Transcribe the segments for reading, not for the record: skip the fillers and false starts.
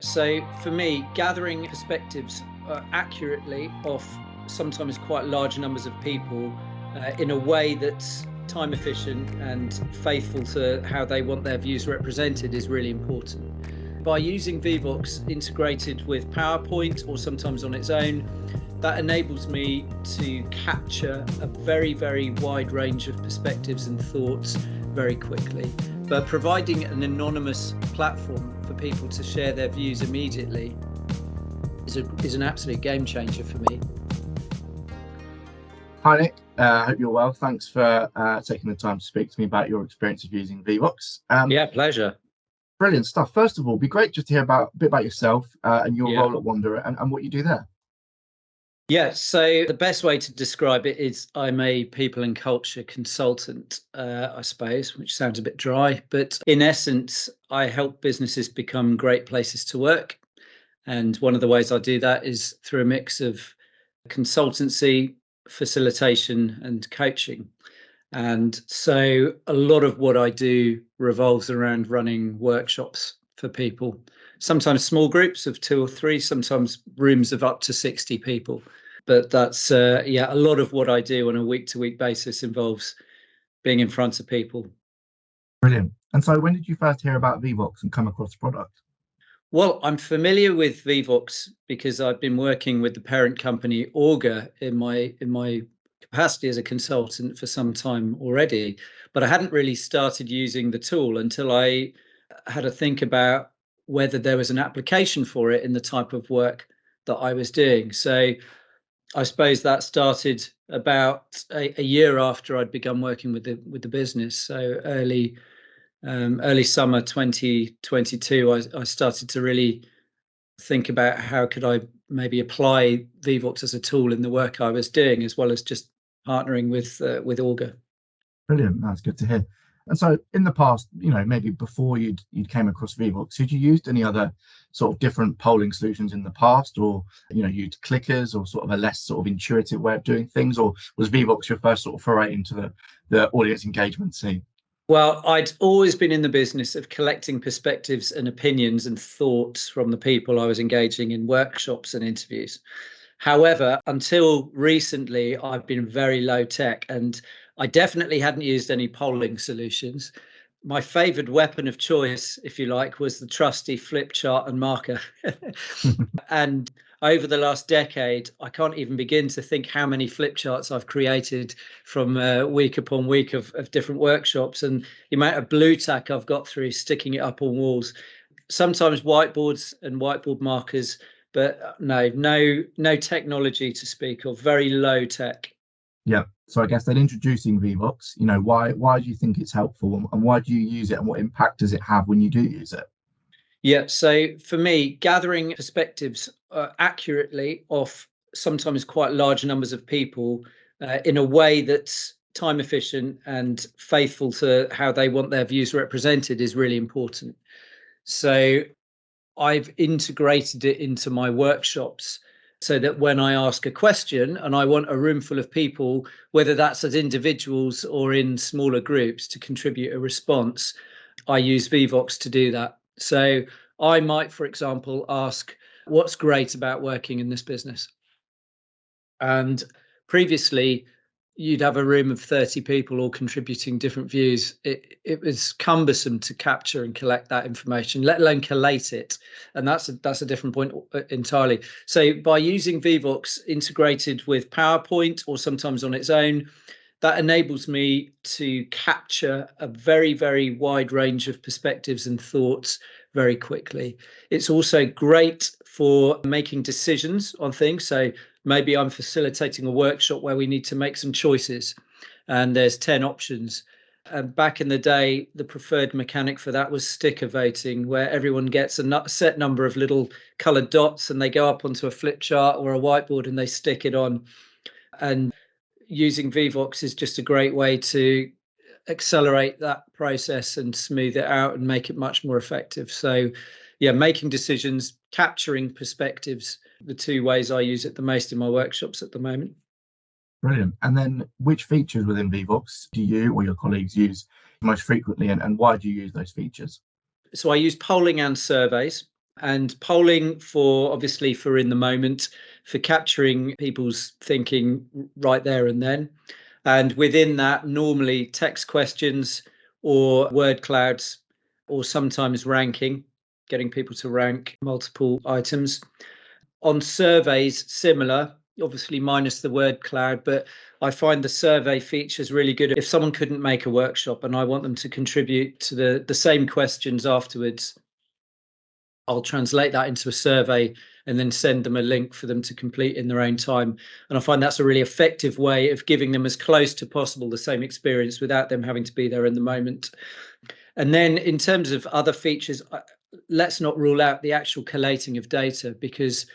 So for me, gathering perspectives accurately off sometimes quite large numbers of people in a way that's time efficient and faithful to how they want their views represented is really important. By using Vevox integrated with PowerPoint or sometimes on its own, that enables me to capture a very, very wide range of perspectives and thoughts very quickly. But providing an anonymous platform for people to share their views immediately is an absolute game changer for me. Hi Nick, I hope you're well. Thanks for taking the time to speak to me about your experience of using Vevox. Yeah, pleasure. Brilliant stuff. First of all, it'd be great just to hear a bit about yourself and your role at Wanderer and what you do there. Yeah, so the best way to describe it is I'm a people and culture consultant, I suppose, which sounds a bit dry, but in essence, I help businesses become great places to work. And one of the ways I do that is through a mix of consultancy, facilitation, and coaching. And so a lot of what I do revolves around running workshops for people, sometimes small groups of 2 or 3, sometimes rooms of up to 60 people. But that's, a lot of what I do on a week-to-week basis involves being in front of people. Brilliant. And so when did you first hear about Vevox and come across the product? Well, I'm familiar with Vevox because I've been working with the parent company Augur in my capacity as a consultant for some time already, but I hadn't really started using the tool until I had to think about whether there was an application for it in the type of work that I was doing. So I suppose that started about a year after I'd begun working with the business. So early summer 2022, I started to really think about how could I maybe apply Vevox as a tool in the work I was doing, as well as just partnering with Augur. Brilliant. That's good to hear. And so in the past, maybe before you'd came across Vevox, had you used any other sort of different polling solutions in the past, or used clickers or sort of a less sort of intuitive way of doing things, or was Vevox your first sort of foray into the audience engagement scene? Well, I'd always been in the business of collecting perspectives and opinions and thoughts from the people I was engaging in workshops and interviews. However, until recently, I've been very low tech, and I definitely hadn't used any polling solutions. My favoured weapon of choice, if you like, was the trusty flip chart and marker. And over the last decade, I can't even begin to think how many flip charts I've created from week upon week of different workshops, and the amount of blue tack I've got through sticking it up on walls. Sometimes whiteboards and whiteboard markers, but no technology to speak of, very low tech. Yeah. So I guess then introducing Vevox, why do you think it's helpful, and why do you use it, and what impact does it have when you do use it? Yeah, so for me, gathering perspectives accurately off sometimes quite large numbers of people in a way that's time efficient and faithful to how they want their views represented is really important. So I've integrated it into my workshops so that when I ask a question and I want a room full of people, whether that's as individuals or in smaller groups, to contribute a response, I use Vevox to do that. So I might, for example, ask, what's great about working in this business? And previously, you'd have a room of 30 people all contributing different views. It was cumbersome to capture and collect that information, let alone collate it. And that's a different point entirely. So by using Vevox integrated with PowerPoint or sometimes on its own, that enables me to capture a very, very wide range of perspectives and thoughts very quickly. It's also great for making decisions on things. So maybe I'm facilitating a workshop where we need to make some choices and there's 10 options. And back in the day, the preferred mechanic for that was sticker voting, where everyone gets a set number of little coloured dots and they go up onto a flip chart or a whiteboard and they stick it on. And using Vevox is just a great way to accelerate that process and smooth it out and make it much more effective. So yeah, making decisions, capturing perspectives, the 2 ways I use it the most in my workshops at the moment. Brilliant. And then which features within Vevox do you or your colleagues use most frequently, and why do you use those features? So I use polling and surveys. and polling for obviously for in the moment, for capturing people's thinking right there and then. And within that, normally text questions or word clouds, or sometimes ranking, getting people to rank multiple items. On surveys, similar, obviously minus the word cloud, but I find the survey features really good. If someone couldn't make a workshop and I want them to contribute to the same questions afterwards, I'll translate that into a survey and then send them a link for them to complete in their own time. And I find that's a really effective way of giving them as close to possible the same experience without them having to be there in the moment. And then in terms of other features, let's not rule out the actual collating of data, because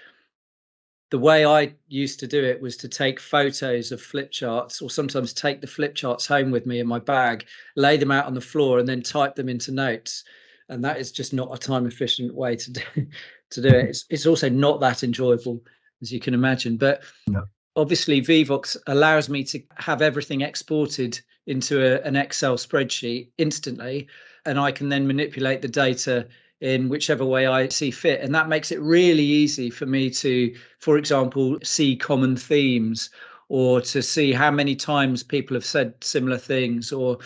the way I used to do it was to take photos of flip charts, or sometimes take the flip charts home with me in my bag, lay them out on the floor and then type them into notes. And that is just not a time efficient way to do it. It's also not that enjoyable, as you can imagine. But no. Obviously Vevox allows me to have everything exported into an Excel spreadsheet instantly, and I can then manipulate the data in whichever way I see fit. And that makes it really easy for me to, for example, see common themes, or to see how many times people have said similar things, or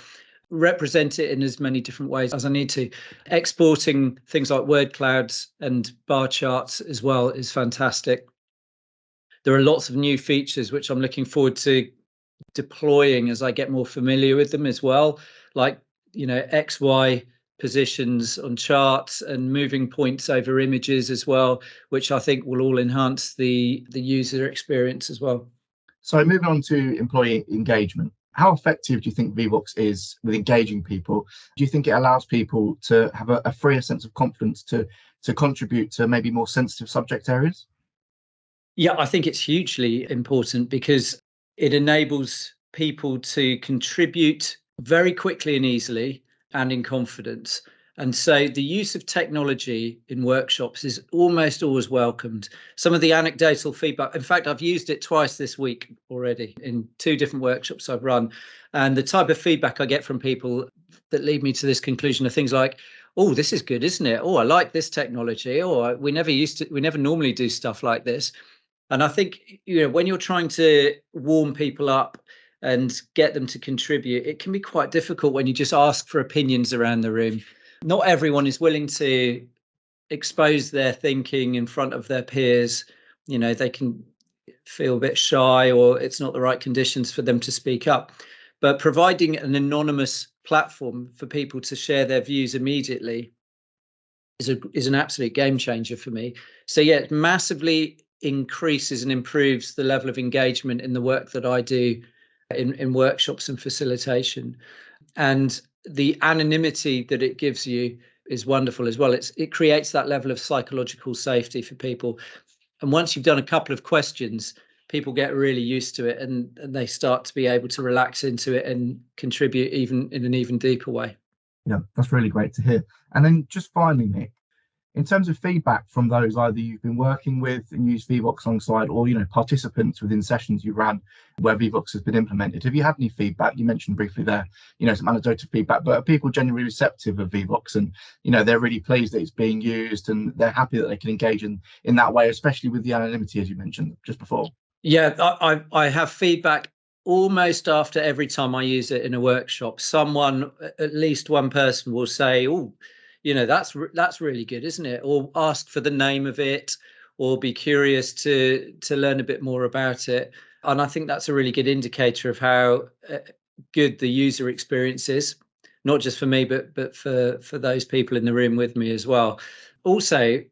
represent it in as many different ways as I need to. Exporting things like word clouds and bar charts as well is fantastic. There are lots of new features which I'm looking forward to deploying as I get more familiar with them as well, like, XY positions on charts and moving points over images as well, which I think will all enhance the user experience as well. So moving on to employee engagement, how effective do you think Vevox is with engaging people? Do you think it allows people to have a freer sense of confidence to contribute to maybe more sensitive subject areas? Yeah, I think it's hugely important, because it enables people to contribute very quickly and easily and in confidence. And so the use of technology in workshops is almost always welcomed. Some of the anecdotal feedback, in fact, I've used it twice this week already in 2 different workshops I've run. And the type of feedback I get from people that lead me to this conclusion are things like, oh, this is good, isn't it? Oh, I like this technology. Oh, we never normally do stuff like this. And I think, when you're trying to warm people up and get them to contribute, it can be quite difficult when you just ask for opinions around the room. Not everyone is willing to expose their thinking in front of their peers. They can feel a bit shy, or it's not the right conditions for them to speak up. But providing an anonymous platform for people to share their views immediately is an absolute game changer for me. So yeah, it massively increases and improves the level of engagement in the work that I do in workshops and facilitation. And the anonymity that it gives you is wonderful as well. It creates that level of psychological safety for people. And once you've done a couple of questions, people get really used to it, and they start to be able to relax into it and contribute even in an even deeper way. Yeah, that's really great to hear. And then just finally, Nick, in terms of feedback from those either you've been working with and used Vevox alongside, or participants within sessions you ran where Vevox has been implemented, have you had any feedback? You mentioned briefly there, some anecdotal feedback, but are people genuinely receptive of Vevox, and they're really pleased that it's being used, and they're happy that they can engage in that way, especially with the anonymity, as you mentioned just before? Yeah, I have feedback almost after every time I use it in a workshop. Someone, at least one person, will say, oh, that's really good, isn't it? Or ask for the name of it, or be curious to learn a bit more about it. And I think that's a really good indicator of how good the user experience is, not just for me, but for those people in the room with me as well. Also,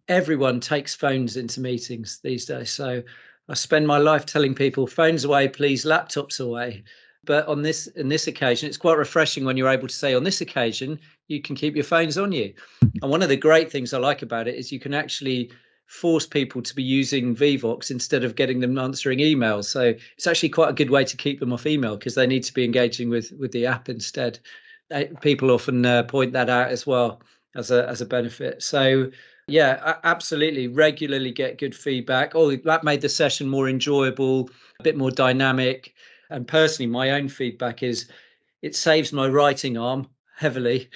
everyone takes phones into meetings these days. So I spend my life telling people, phones away, please, laptops away. But in this occasion, it's quite refreshing when you're able to say, on this occasion, you can keep your phones on you. And one of the great things I like about it is you can actually force people to be using Vevox instead of getting them answering emails. So it's actually quite a good way to keep them off email, because they need to be engaging with the app instead. People often point that out as well as a benefit. So yeah, absolutely. Regularly get good feedback. Oh, that made the session more enjoyable, a bit more dynamic. And personally, my own feedback is it saves my writing arm heavily.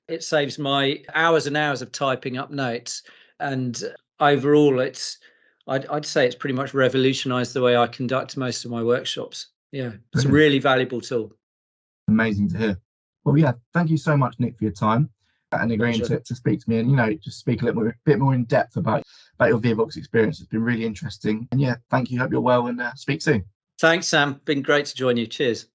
It saves my hours and hours of typing up notes. And overall, I'd say it's pretty much revolutionized the way I conduct most of my workshops. Yeah, it's a really valuable tool. Amazing to hear. Well, yeah, thank you so much, Nick, for your time and agreeing to speak to me and, just speak a bit more in depth about your Vevox experience. It's been really interesting. And yeah, thank you. Hope you're well and speak soon. Thanks, Sam. Been great to join you. Cheers.